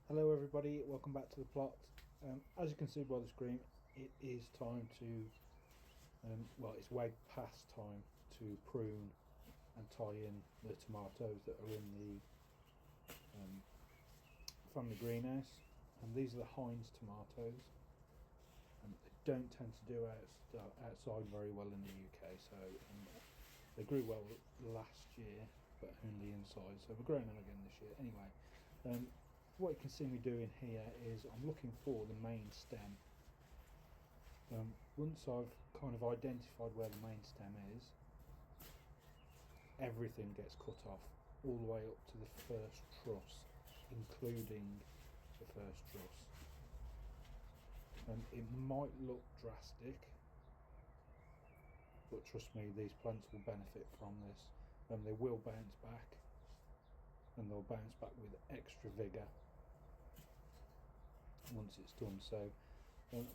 Hello everybody, welcome back to the plot. As you can see by the screen, it is time to, it's way past time to prune and tie in the tomatoes that are in the family greenhouse. And these are the Heinz tomatoes. They don't tend to do outside very well in the UK, so they grew well last year, but only inside, so we're growing them again this year. Anyway, what you can see me doing here is I'm looking for the main stem. Once I've kind of identified where the main stem is, everything gets cut off all the way up to the first truss, including the first truss. It might look drastic, but trust me, these plants will benefit from this. They will bounce back, and they'll bounce back with extra vigour once it's done. So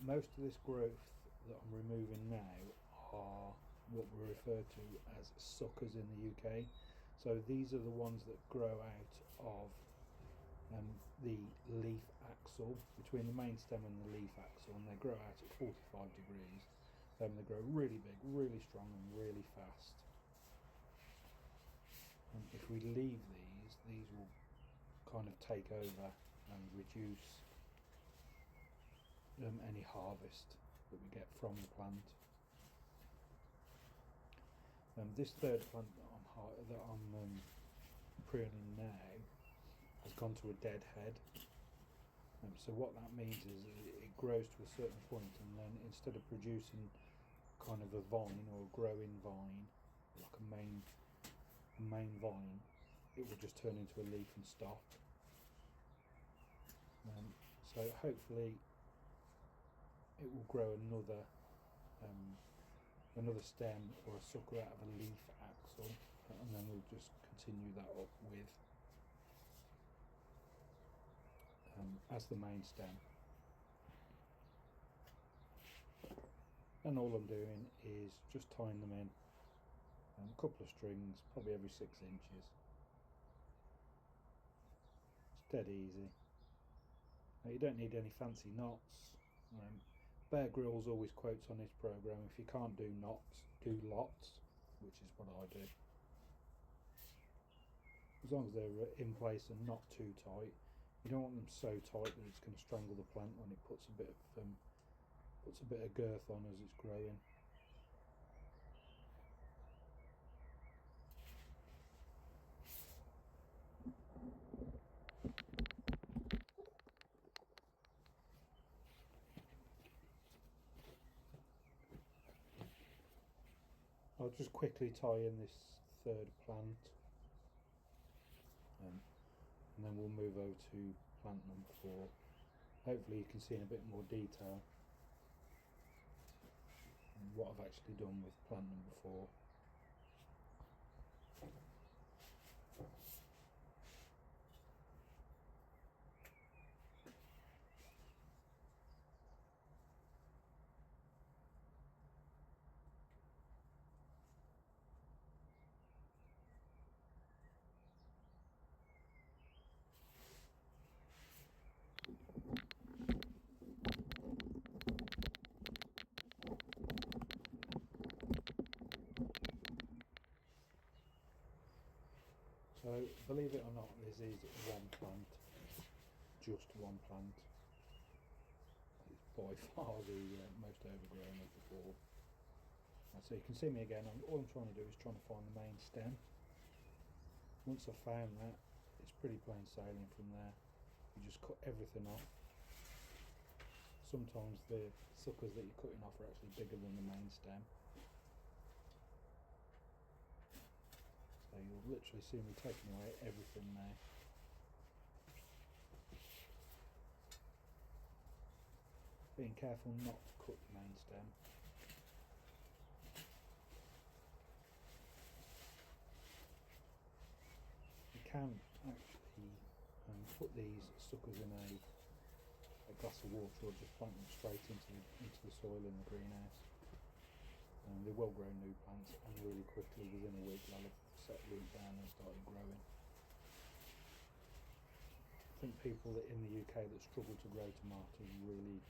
most of this growth that I'm removing now are what we refer to as suckers in the UK. So these are the ones that grow out of the leaf axil, between the main stem and the leaf axil, and they grow out at 45 degrees. They grow really big, really strong and really fast. And if we leave these will kind of take over and reduce any harvest that we get from the plant. This third plant that I'm pruning now has gone to a dead head. So what that means is it grows to a certain point, and then instead of producing kind of a vine or a growing vine, like a main vine, it will just turn into a leaf and stop. So hopefully it will grow another stem or a sucker out of a leaf axil, and then we'll just continue that up with as the main stem. And all I'm doing is just tying them in a couple of strings, probably every 6 inches. It's dead easy. Now, you don't need any fancy knots. Bear Grylls always quotes on his programme, if you can't do knots, do lots, which is what I do. As long as they're in place and not too tight. You don't want them so tight that it's going to strangle the plant when it puts a bit of girth on as it's growing. I'll just quickly tie in this third plant, and then we'll move over to plant number 4. Hopefully you can see in a bit more detail what I've actually done with plant number 4. So believe it or not, this is one plant, just one plant. It's by far the most overgrown of the 4. So you can see me again, all I'm trying to do is trying to find the main stem. Once I've found that, it's pretty plain sailing from there. You just cut everything off. Sometimes the suckers that you're cutting off are actually bigger than the main stem. So you'll literally see me taking away everything there. Being careful not to cut the main stem. You can actually put these suckers in a glass of water, or just plant them straight into the soil in the greenhouse. They will grow new plants, and really quickly, within a week, they'll have set root down and started growing. think people that in the UK that struggle to grow tomatoes really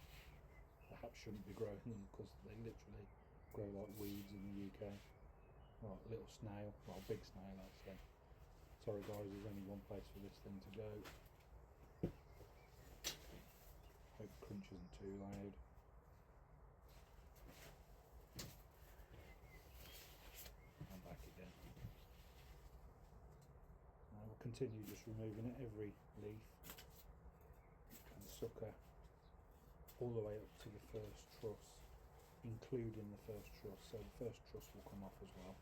perhaps shouldn't be growing them, because they literally grow like weeds in the UK. Like a little snail, well, a big snail I'd say. Sorry guys, there's only one place for this thing to go. Hope the crunch isn't too loud. And back again. Now we'll continue just removing it every leaf and sucker all the way up to the first truss, including the first truss, so the first truss will come off as well.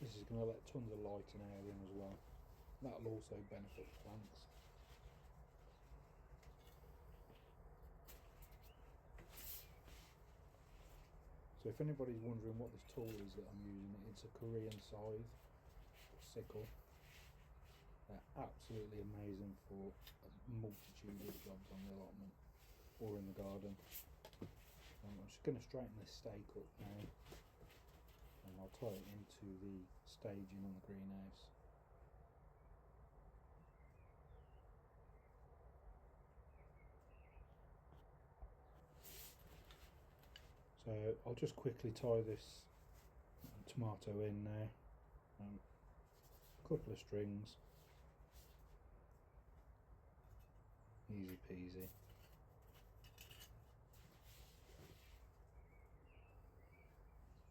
This is going to let tons of light and air in as well. That'll also benefit the plants. So if anybody's wondering what this tool is that I'm using, it's a Korean scythe, sickle. They're absolutely amazing for a multitude of jobs on the allotment or in the garden. I'm just going to straighten this stake up now, and I'll tie it into the staging on the greenhouse. So I'll just quickly tie this tomato in now. A couple of strings, easy peasy.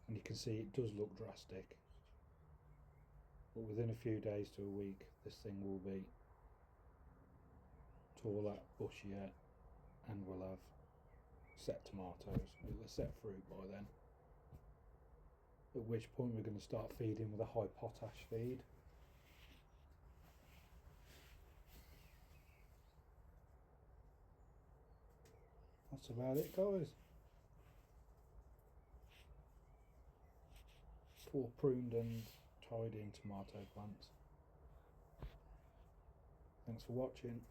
And you can see it does look drastic, but within a few days to a week this thing will be taller, bushier, and we'll have set tomatoes, we'll have set fruit by then, at which point we're going to start feeding with a high potash feed. That's about it guys. 4 pruned and tied in tomato plants. Thanks for watching.